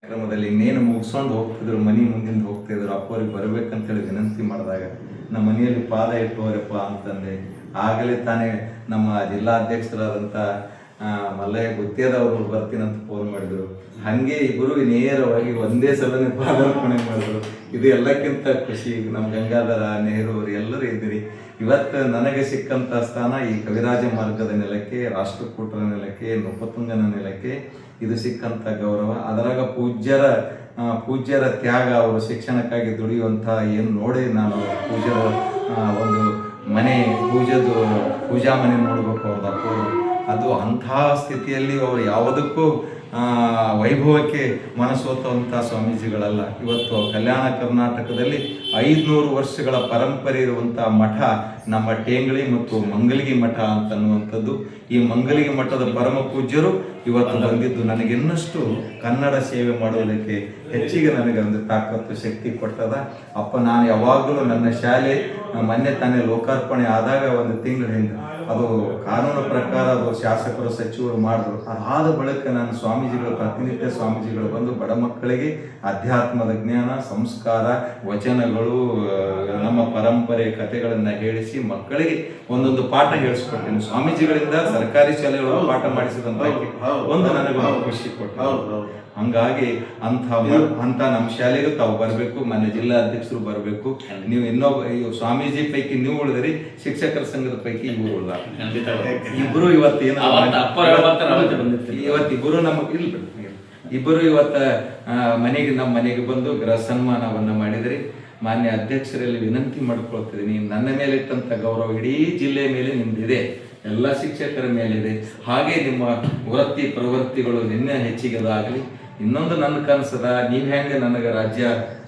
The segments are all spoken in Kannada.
ಕ್ರಮದಲ್ಲಿ ಇನ್ನೇನು ಮುಗಿಸ್ಕೊಂಡು ಹೋಗ್ತಿದ್ರು, ಮನೆ ಮುಂದಿಂದ ಹೋಗ್ತಿದ್ರು. ಅಪ್ಪವ್ರಿಗೆ ಬರ್ಬೇಕಂತೇಳಿ ವಿನಂತಿ ಮಾಡಿದಾಗ ನಮ್ಮ ಮನೆಯಲ್ಲಿ ಪಾದ ಇಟ್ಟುವರಪ್ಪ ಅಂತಂದೆ. ಆಗಲೇ ತಾನೇ ನಮ್ಮ ಜಿಲ್ಲಾಧ್ಯಕ್ಷರಾದಂಥ ಮಲ್ಲಯ್ಯ ಗುತ್ತೇದವರು ಬರ್ತೀನಂತ ಫೋನ್ ಮಾಡಿದರು. ಹಾಗೆ ಇಬ್ಬರು ನೇರವಾಗಿ ಒಂದೇ ಸಲನೇ ಪಾದಾರ್ಪಣೆ ಮಾಡಿದ್ರು. ಇದು ಎಲ್ಲಕ್ಕಿಂತ ಖುಷಿ. ನಮ್ಮ ಗಂಗಾಧರ, ನೆಹರು ಅವರು ಎಲ್ಲರೂ ಇದ್ದೀರಿ. ಇವತ್ತು ನನಗೆ ಸಿಕ್ಕಂಥ ಸ್ಥಾನ ಈ ಕವಿರಾಜ ಮಾರ್ಗದ ನೆಲಕ್ಕೆ, ರಾಷ್ಟ್ರಕೂಟರ ನೆಲಕ್ಕೆ, ನೃಪತುಂಗನ ನೆಲಕ್ಕೆ ಇದು ಸಿಕ್ಕಂಥ ಗೌರವ. ಅದರಾಗ ಪೂಜ್ಯರ ತ್ಯಾಗ, ಅವರು ಶಿಕ್ಷಣಕ್ಕಾಗಿ ದುಡಿಯುವಂಥ ಏನು ನೋಡಿ ನಾನು ಪೂಜ್ಯರ ಒಂದು ಮನೆ ಪೂಜಾ ಮನೆ ನೋಡ್ಬೇಕು ಅವ್ರದ್ದು. ಅದು ಅಂಥ ಸ್ಥಿತಿಯಲ್ಲಿ ಅವರು ಯಾವುದಕ್ಕೂ ವೈಭವಕ್ಕೆ ಮನಸೋತವಂಥ ಸ್ವಾಮೀಜಿಗಳಲ್ಲ. ಇವತ್ತು ಕಲ್ಯಾಣ ಕರ್ನಾಟಕದಲ್ಲಿ 500 ವರ್ಷಗಳ ಪರಂಪರೆ ಇರುವಂಥ ಮಠ ನಮ್ಮ ಟೇಂಗಳಿ ಮತ್ತು ಮಂಗಲಿಗೆ ಮಠ ಅಂತನ್ನುವಂಥದ್ದು. ಈ ಮಂಗಲಿಗೆ ಮಠದ ಪರಮ ಪೂಜ್ಯರು ಇವತ್ತು ಬಂದಿದ್ದು ನನಗೆ ಇನ್ನಷ್ಟು ಕನ್ನಡ ಸೇವೆ ಮಾಡೋದಕ್ಕೆ ಹೆಚ್ಚಿಗೆ ನನಗೊಂದು ತಾಕತ್ತು ಶಕ್ತಿ ಕೊಟ್ಟದ. ಅಪ್ಪ, ನಾನು ಯಾವಾಗಲೂ ನನ್ನ ಶಾಲೆ ಮೊನ್ನೆ ತಾನೇ ಲೋಕಾರ್ಪಣೆ ಆದಾಗ ಒಂದು ತಿಂಗಳು ಹಿಂದೆ ಅದು ಕಾನೂನು ಪ್ರಕಾರ ಅದು ಶಾಸಕರು ಸಚಿವರು ಮಾಡಿದ್ರು. ಅದಾದ ಬಳಿಕ ನಾನು ಸ್ವಾಮೀಜಿಗಳು, ಪ್ರತಿನಿತ್ಯ ಸ್ವಾಮೀಜಿಗಳು ಬಂದು ಬಡ ಮಕ್ಕಳಿಗೆ ಅಧ್ಯಾತ್ಮದ ಜ್ಞಾನ, ಸಂಸ್ಕಾರ, ವಚನಗಳು, ನಮ್ಮ ಪರಂಪರೆ ಕಥೆಗಳನ್ನು ಹೇಳಿಸಿ ಮಕ್ಕಳಿಗೆ ಒಂದೊಂದು ಪಾಠ ಹೇಳಿಸ್ಕೊಡ್ತೀನಿ. ಸ್ವಾಮೀಜಿಗಳಿಂದ ಸರ್ಕಾರಿ ಶಾಲೆಗಳು ಪಾಠ ಮಾಡಿಸಿದಂತ ಒಂದು ನನಗೆ ಖುಷಿ ಕೊಟ್ಟು. ಹಂಗಾಗಿ ಅಂತ ನಮ್ಮ ಶಾಲೆಗೂ ತಾವು ಬರಬೇಕು, ಮನೆ ಜಿಲ್ಲಾ ಅಧ್ಯಕ್ಷರು ಬರಬೇಕು. ನೀವು ಸ್ವಾಮೀಜಿ ಪೈಕಿ ನೀವು ಉಳಿದ್ರಿ, ಶಿಕ್ಷಕರ ಸಂಘದ ಪೈಕಿ ಇವರು ಉಳಿದ. ಇಬ್ಬರು ಇಬ್ಬರು ಇವತ್ತ ನಮ್ಮ ಮನೆಗೆ ಬಂದು ಗೃಹ ಸನ್ಮಾನವನ್ನ ಮಾಡಿದ್ರಿ. ಮಾನ್ಯ ಅಧ್ಯಕ್ಷರಲ್ಲಿ ವಿನಂತಿ ಮಾಡ್ಕೊಳ್ತಿದ್ದೀನಿ, ನನ್ನ ಮೇಲೆ ಇಟ್ಟಂತ ಗೌರವ ಇಡೀ ಜಿಲ್ಲೆ ಮೇಲೆ ನಿಮ್ದಿದೆ, ಎಲ್ಲ ಶಿಕ್ಷಕರ ಮೇಲಿದೆ. ಹಾಗೆ ನಿಮ್ಮ ವೃತ್ತಿ ಪ್ರವೃತ್ತಿಗಳು ನಿನ್ನೆ ಹೆಚ್ಚಿಗೆದಾಗಲಿ. ಇನ್ನೊಂದು ನನ್ನ ಕನಸದ, ನೀವು ಹೆಂಗೆ ನನಗೆ ರಾಜ್ಯ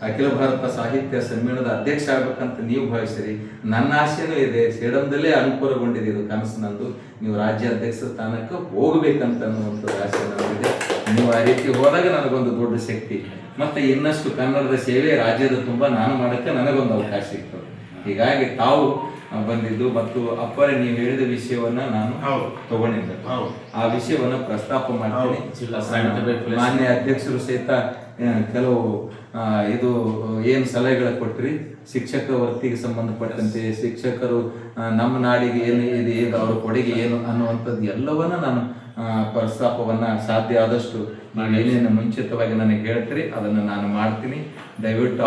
ಅಖಿಲ ಭಾರತ ಸಾಹಿತ್ಯ ಸಮ್ಮೇಳನದ ಅಧ್ಯಕ್ಷ ಆಗ್ಬೇಕಂತ ನೀವು ಭಾವಿಸಿರಿ, ನನ್ನ ಆಸೆನೂ ಇದೆ. ಸೇಡಂದಲ್ಲೇ ಅನುಕೂಲಗೊಂಡಿದೆ ಇದು ಕನಸು ನಂದು. ನೀವು ರಾಜ್ಯ ಅಧ್ಯಕ್ಷ ಸ್ಥಾನಕ್ಕೆ ಹೋಗ್ಬೇಕಂತ ಅನ್ನುವಂಥದ್ದು ಆಸೆ ನನಗಿದೆ. ನೀವು ಆ ರೀತಿ ಹೋದಾಗ ನನಗೊಂದು ದೊಡ್ಡ ಶಕ್ತಿ, ಮತ್ತೆ ಇನ್ನಷ್ಟು ಕನ್ನಡದ ಸೇವೆ ರಾಜ್ಯದ ತುಂಬ ನಾನು ಮಾಡೋಕ್ಕೆ ನನಗೊಂದು ಅವಕಾಶ ಇರ್ತದೆ. ಹೀಗಾಗಿ ತಾವು ಬಂದಿದ್ದು ಮತ್ತು ಅಪ್ಪರೇ ನೀವು ಹೇಳಿದ ವಿಷಯವನ್ನ ನಾನು ತಗೊಂಡಿದ್ದೆ. ಆ ವಿಷಯವನ್ನ ಪ್ರಸ್ತಾಪ ಮಾಡ್ತೀನಿ. ಮಾನ್ಯ ಅಧ್ಯಕ್ಷರು ಸಹಿತ ಕೆಲವು ಇದು ಏನು ಸಲಹೆಗಳ ಕೊಟ್ರಿ, ಶಿಕ್ಷಕ ವೃತ್ತಿಗೆ ಸಂಬಂಧಪಟ್ಟಂತೆ ಶಿಕ್ಷಕರು ನಮ್ಮ ನಾಡಿಗೆ ಏನು ಇದೆ, ಅವರ ಕೊಡುಗೆ ಏನು ಅನ್ನುವಂಥದ್ದು ಎಲ್ಲವನ್ನ ನಾನು ಪ್ರಸ್ತಾಪವನ್ನ ಸಾಧ್ಯ ಆದಷ್ಟು ಏನೇನು ಮುಂಚಿತವಾಗಿ ನನಗೆ ಹೇಳ್ತೀರಿ ಅದನ್ನು ನಾನು ಮಾಡ್ತೀನಿ. ದಯವಿಟ್ಟು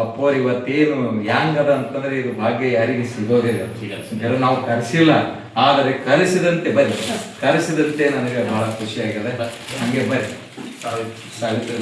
ಅಪ್ಪೋರು ಇವತ್ತೇನು ಯಾಂಗದ ಅಂತಂದ್ರೆ ಇದು ಭಾಗ್ಯ ಯಾರಿಗೆ ಸಿಗೋದಿಲ್ಲ. ನಾವು ಕರೆಸಿಲ್ಲ, ಆದರೆ ಕರೆಸಿದಂತೆ ನನಗೆ ಬಹಳ ಖುಷಿ ಆಗಿದೆ. ಹಂಗೆ ಬರ್ರಿ. ಸಾವಿತ್ರಿ